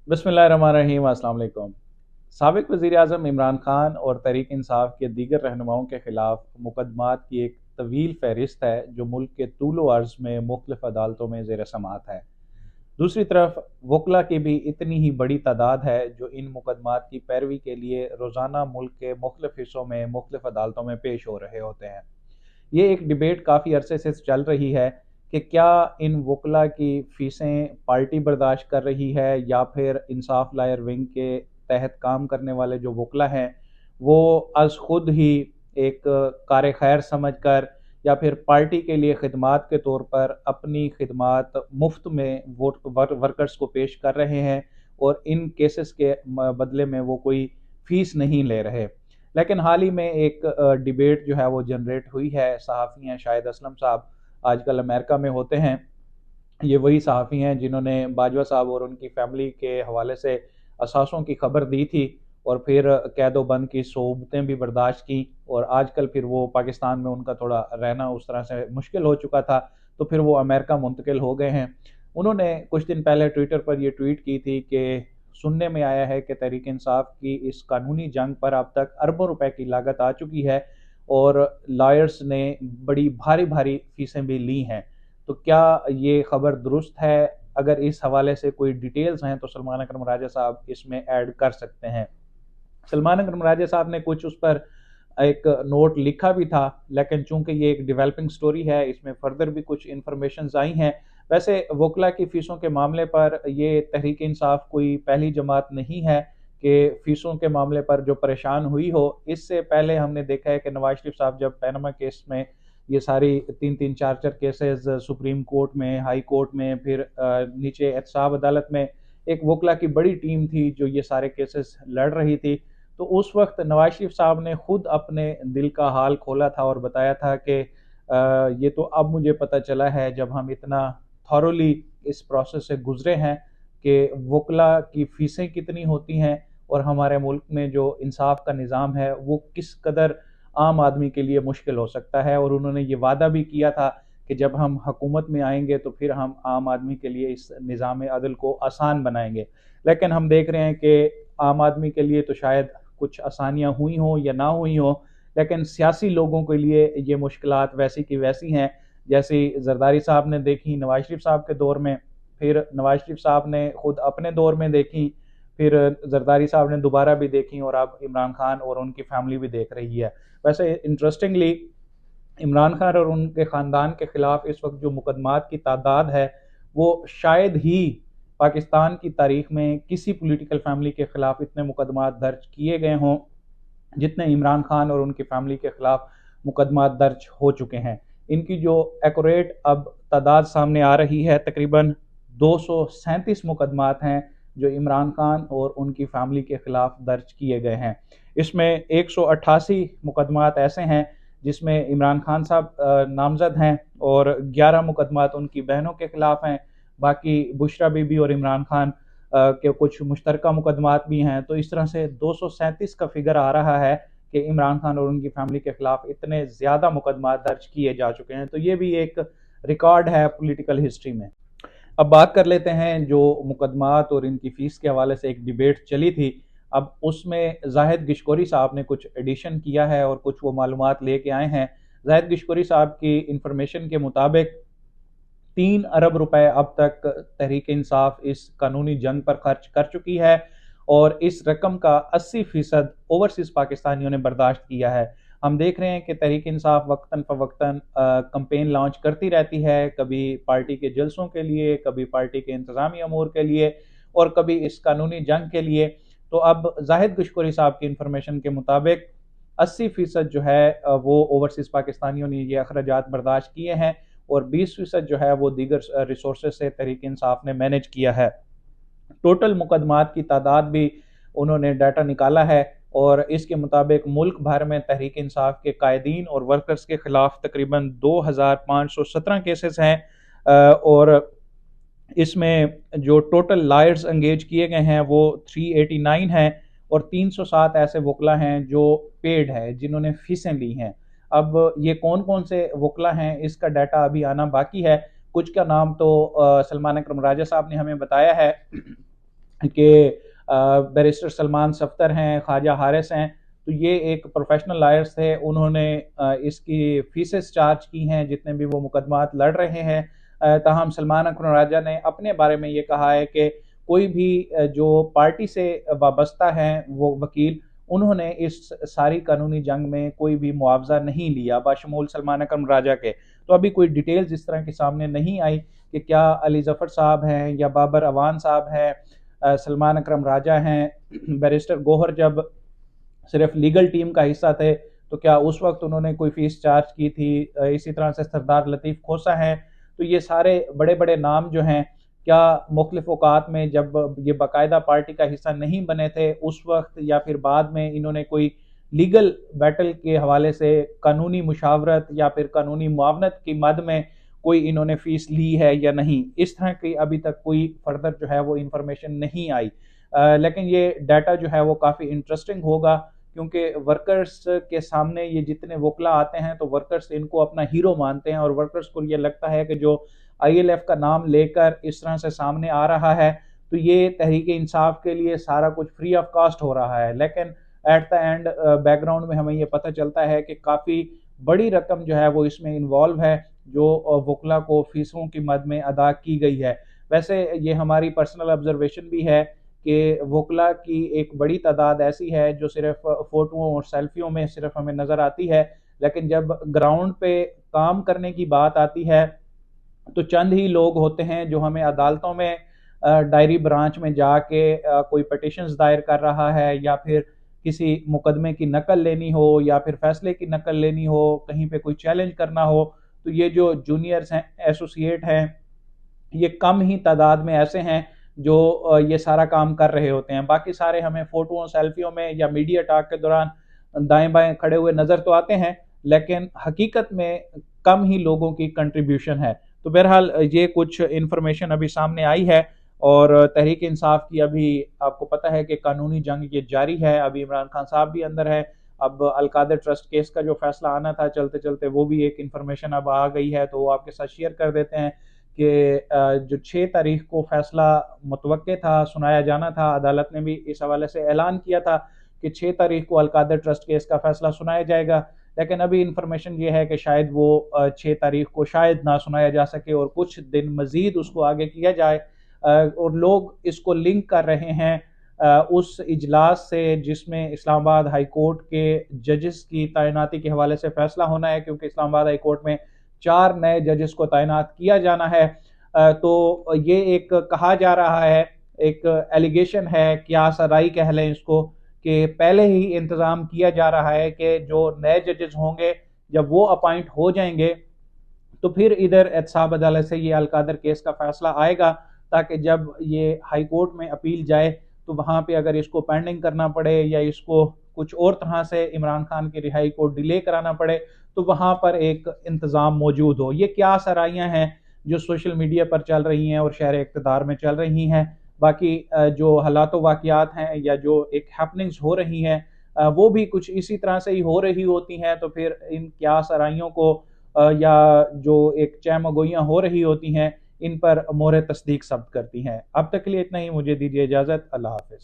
बिस्मिल्लाहिर्रहमानिर्रहीम, अस्सलाम वालेकुम। साबिक वज़ीर आज़म इमरान खान और तहरीक इंसाफ के दीगर रहनुमाओं के खिलाफ मुकदमात की एक तवील फहरिस्त है जो मुल्क के तूल व अर्ज़ में मुख्तलिफ़ अदालतों में ज़ेर समाअत है। दूसरी तरफ वकला की भी इतनी ही बड़ी तादाद है जो इन मुकदमात की पैरवी के लिए रोज़ाना मुल्क के मुख्तलिफ़ हिस्सों में मुख्तलिफ़ अदालतों में पेश हो रहे होते हैं। ये एक डिबेट काफ़ी अरसे से चल रही है कि क्या इन वकला की फ़ीसें पार्टी बर्दाश्त कर रही है या फिर इंसाफ लायर विंग के तहत काम करने वाले जो वकला हैं वो अज़ खुद ही एक कार खैर समझ कर या फिर पार्टी के लिए खिदमात के तौर पर अपनी खिदमात मुफ्त में वर्कर्स को पेश कर रहे हैं और इन केसेस के बदले में वो कोई फ़ीस नहीं ले रहे। लेकिन हाल ही में एक डिबेट जो है वो जनरेट हुई है। सहाफ़ी हैं शाहिद असलम साहब, आजकल अमेरिका में होते हैं। ये वही सहाफ़ी हैं जिन्होंने बाजवा साहब और उनकी फ़ैमिली के हवाले से असासों की खबर दी थी और फिर कैदो बंद की सोबतें भी बर्दाश्त की और आजकल फिर वो पाकिस्तान में उनका थोड़ा रहना उस तरह से मुश्किल हो चुका था, तो फिर वो अमेरिका मुंतकिल हो गए हैं। उन्होंने कुछ दिन पहले ट्विटर पर ये ट्वीट की थी कि सुनने में आया है कि तहरीक इंसाफ की इस कानूनी जंग पर अब तक अरबों रुपए की लागत आ चुकी है और लॉयर्स ने बड़ी भारी भारी फीसें भी ली हैं। तो क्या ये खबर दुरुस्त है? अगर इस हवाले से कोई डिटेल्स हैं तो सलमान अकरम राजा साहब इसमें ऐड कर सकते हैं। सलमान अकरम राजा साहब ने कुछ उस पर एक नोट लिखा भी था, लेकिन चूंकि ये एक डेवलपिंग स्टोरी है इसमें फर्दर भी कुछ इंफॉर्मेशन आई हैं। वैसे वकला की फ़ीसों के मामले पर ये तहरीक इंसाफ कोई पहली जमात नहीं है कि फ़ीसों के मामले पर जो परेशान हुई हो। इससे पहले हमने देखा है कि नवाज शरीफ साहब जब पैनामा केस में ये सारी तीन तीन चार चार केसेस सुप्रीम कोर्ट में, हाई कोर्ट में, फिर नीचे एहतसाब अदालत में एक वकला की बड़ी टीम थी जो ये सारे केसेस लड़ रही थी। तो उस वक्त नवाज शरीफ साहब ने खुद अपने दिल का हाल खोला था और बताया था कि ये तो अब मुझे पता चला है जब हम इतना थॉरोली इस प्रोसेस से गुजरे हैं कि वकला की फ़ीसें कितनी होती हैं और हमारे मुल्क में जो इंसाफ का निज़ाम है वो किस कदर आम आदमी के लिए मुश्किल हो सकता है। और उन्होंने ये वादा भी किया था कि जब हम हुकूमत में आएंगे तो फिर हम आम आदमी के लिए इस निज़ाम अदल को आसान बनाएंगे। लेकिन हम देख रहे हैं कि आम आदमी के लिए तो शायद कुछ आसानियाँ हुई हों या ना हुई हों, लेकिन सियासी लोगों के लिए ये मुश्किलात वैसी की वैसी हैं जैसी जरदारी साहब ने देखी नवाज शरीफ साहब के दौर में, फिर नवाज शरीफ साहब ने खुद अपने दौर में देखी, फिर जरदारी साहब ने दोबारा भी देखी और अब इमरान खान और उनकी फैमिली भी देख रही है। वैसे इंटरेस्टिंगली इमरान खान और उनके ख़ानदान के ख़िलाफ़ इस वक्त जो मुकदमात की तादाद है वो शायद ही पाकिस्तान की तारीख में किसी पॉलिटिकल फैमिली के ख़िलाफ़ इतने मुकदमात दर्ज किए गए हों जितने इमरान खान और उनकी फैमिली के ख़िलाफ़ मुकदमात दर्ज हो चुके हैं। इनकी जो एक्यूरेट अब तादाद सामने आ रही है तकरीबन 237 मुकदमात हैं जो इमरान खान और उनकी फैमिली के ख़िलाफ़ दर्ज किए गए हैं। इसमें 188 मुकदमात ऐसे हैं जिसमें इमरान खान साहब नामज़द हैं और 11 मुकदमात उनकी बहनों के ख़िलाफ़ हैं। बाकी बुशरा बीबी और इमरान खान के कुछ मुश्तरका मुकदमात भी हैं। तो इस तरह से 237 का फिगर आ रहा है कि इमरान खान और उनकी फैमिली के खिलाफ इतने ज़्यादा मुकदमात दर्ज किए जा चुके हैं। तो ये भी एक रिकॉर्ड है पॉलिटिकल हिस्ट्री में। अब बात कर लेते हैं जो मुकदमात और इनकी फ़ीस के हवाले से एक डिबेट चली थी। अब उसमें जाहिद गिशकोरी साहब ने कुछ एडिशन किया है और कुछ वो मालूमात लेके आए हैं। जाहिद गिशकोरी साहब की इंफॉर्मेशन के मुताबिक 3 अरब रुपए अब तक तहरीक इंसाफ इस कानूनी जंग पर खर्च कर चुकी है और इस रकम का 80% ओवरसीज पाकिस्तानियों ने बर्दाश्त किया है। हम देख रहे हैं कि तहरीक इंसाफ वक्तन फ़वक्तन कंपेन लॉन्च करती रहती है, कभी पार्टी के जलसों के लिए, कभी पार्टी के इंतज़ामी अमूर के लिए और कभी इस कानूनी जंग के लिए। तो अब जाहिद गशकोरी साहब की इंफॉर्मेशन के मुताबिक 80% जो है वो ओवरसीज पाकिस्तानियों ने ये अखराजात बर्दाश्त किए हैं और 20% जो है वो दीगर रिसोर्सेज से तहरीक इंसाफ ने मैनेज किया है। टोटल मुकदमात की तादाद भी उन्होंने डाटा निकाला है और इसके मुताबिक मुल्क भर में तहरीक इंसाफ के कायदीन और वर्कर्स के खिलाफ तकरीबन 2517 केसेस हैं और इसमें जो टोटल लायर्स एंगेज किए गए हैं वो 389 हैं और 307 ऐसे वकला हैं जो पेड है, जिन्होंने फीसें ली हैं। अब ये कौन कौन से वकला हैं इसका डाटा अभी आना बाकी है। कुछ का नाम तो सलमान अकरम राजा साहब ने हमें बताया है। کہ بیرسٹر سلمان صفدر ہیں، خواجہ حارث ہیں، تو یہ ایک پروفیشنل لائرز تھے، انہوں نے اس کی فیسز چارج کی ہیں جتنے بھی وہ مقدمات لڑ رہے ہیں۔ تاہم سلمان اکرم راجہ نے اپنے بارے میں یہ کہا ہے کہ کوئی بھی جو پارٹی سے وابستہ ہیں وہ وکیل، انہوں نے اس ساری قانونی جنگ میں کوئی بھی معاوضہ نہیں لیا بشمول سلمان اکرم راجہ کے۔ تو ابھی کوئی ڈیٹیلز اس طرح کے سامنے نہیں آئی کہ کیا علی ظفر صاحب ہیں یا بابر اوان صاحب ہیں، سلمان اکرم راجہ ہیں، بیرسٹر گوہر جب صرف لیگل ٹیم کا حصہ تھے تو کیا اس وقت انہوں نے کوئی فیس چارج کی تھی، اسی طرح سے سردار لطیف کھوسہ ہیں۔ تو یہ سارے بڑے بڑے نام جو ہیں، کیا مختلف اوقات میں جب یہ باقاعدہ پارٹی کا حصہ نہیں بنے تھے اس وقت یا پھر بعد میں انہوں نے کوئی لیگل بیٹل کے حوالے سے قانونی مشاورت یا پھر قانونی معاونت کی مد میں کوئی انہوں نے فیس لی ہے یا نہیں، اس طرح کی ابھی تک کوئی فردر جو ہے وہ انفارمیشن نہیں آئی۔ لیکن یہ ڈیٹا جو ہے وہ کافی انٹرسٹنگ ہوگا، کیونکہ ورکرز کے سامنے یہ جتنے وکلا آتے ہیں تو ورکرز ان کو اپنا ہیرو مانتے ہیں، اور ورکرز کو یہ لگتا ہے کہ جو آئی ایل ایف کا نام لے کر اس طرح سے سامنے آ رہا ہے تو یہ تحریک انصاف کے لیے سارا کچھ فری آف کاسٹ ہو رہا ہے۔ لیکن at the end background میں ہمیں یہ پتہ چلتا ہے کہ کافی بڑی رقم جو ہے وہ اس میں انوالو ہے، جو وکلا کو فیسوں کی مد میں ادا کی گئی ہے۔ ویسے یہ ہماری پرسنل آبزرویشن بھی ہے کہ وکلا کی ایک بڑی تعداد ایسی ہے جو صرف فوٹوؤں اور سیلفیوں میں صرف ہمیں نظر آتی ہے، لیکن جب گراؤنڈ پہ کام کرنے کی بات آتی ہے تو چند ہی لوگ ہوتے ہیں جو ہمیں عدالتوں میں ڈائری برانچ میں جا کے کوئی پٹیشنز دائر کر رہا ہے، یا پھر کسی مقدمے کی نقل لینی ہو، یا پھر فیصلے کی نقل لینی ہو، کہیں پہ کوئی چیلنج کرنا ہو، تو یہ جو جونیئرز ہیں، ایسوسیٹ ہیں، یہ کم ہی تعداد میں ایسے ہیں جو یہ سارا کام کر رہے ہوتے ہیں۔ باقی سارے ہمیں فوٹوؤں سیلفیوں میں یا میڈیا ٹاک کے دوران دائیں بائیں کھڑے ہوئے نظر تو آتے ہیں، لیکن حقیقت میں کم ہی لوگوں کی کنٹریبیوشن ہے۔ تو بہرحال یہ کچھ انفارمیشن ابھی سامنے آئی ہے، اور تحریک انصاف کی ابھی آپ کو پتہ ہے کہ قانونی جنگ یہ جاری ہے، ابھی عمران خان صاحب بھی اندر ہے۔ اب القادر ٹرسٹ کیس کا جو فیصلہ آنا تھا چلتے چلتے وہ بھی ایک انفارمیشن اب آ گئی ہے، تو وہ آپ کے ساتھ شیئر کر دیتے ہیں کہ جو 6 تاریخ کو فیصلہ متوقع تھا، سنایا جانا تھا، عدالت نے بھی اس حوالے سے اعلان کیا تھا کہ 6 تاریخ کو القادر ٹرسٹ کیس کا فیصلہ سنایا جائے گا، لیکن ابھی انفارمیشن یہ ہے کہ شاید وہ 6 تاریخ کو شاید نہ سنایا جا سکے اور کچھ دن مزید اس کو آگے کیا جائے، اور لوگ اس کو لنک کر رہے ہیں اس اجلاس سے جس میں اسلام آباد ہائی کورٹ کے ججز کی تعیناتی کے حوالے سے فیصلہ ہونا ہے، کیونکہ اسلام آباد ہائی کورٹ میں 4 نئے ججز کو تعینات کیا جانا ہے۔ تو یہ ایک کہا جا رہا ہے، ایک ایلیگیشن ہے، کیا سرائی کہہ لیں اس کو، کہ پہلے ہی انتظام کیا جا رہا ہے کہ جو نئے ججز ہوں گے جب وہ اپائنٹ ہو جائیں گے تو پھر ادھر احتساب عدالت سے یہ القادر کیس کا فیصلہ آئے گا، تاکہ جب یہ ہائی کورٹ میں اپیل جائے تو وہاں پہ اگر اس کو پینڈنگ کرنا پڑے یا اس کو کچھ اور طرح سے عمران خان کی رہائی کو ڈیلے کرانا پڑے تو وہاں پر ایک انتظام موجود ہو۔ یہ کیا سرائیاں ہیں جو سوشل میڈیا پر چل رہی ہیں اور شہر اقتدار میں چل رہی ہیں، باقی جو حالات و واقعات ہیں یا جو ایک ہیپننگز ہو رہی ہیں وہ بھی کچھ اسی طرح سے ہی ہو رہی ہوتی ہیں، تو پھر ان کیا سرائیوں کو یا جو ایک چہمگوئیاں ہو رہی ہوتی ہیں ان پر مہر تصدیق ثبت کرتی ہیں۔ اب تک کے لیے اتنا ہی، مجھے دیجیے اجازت، اللہ حافظ۔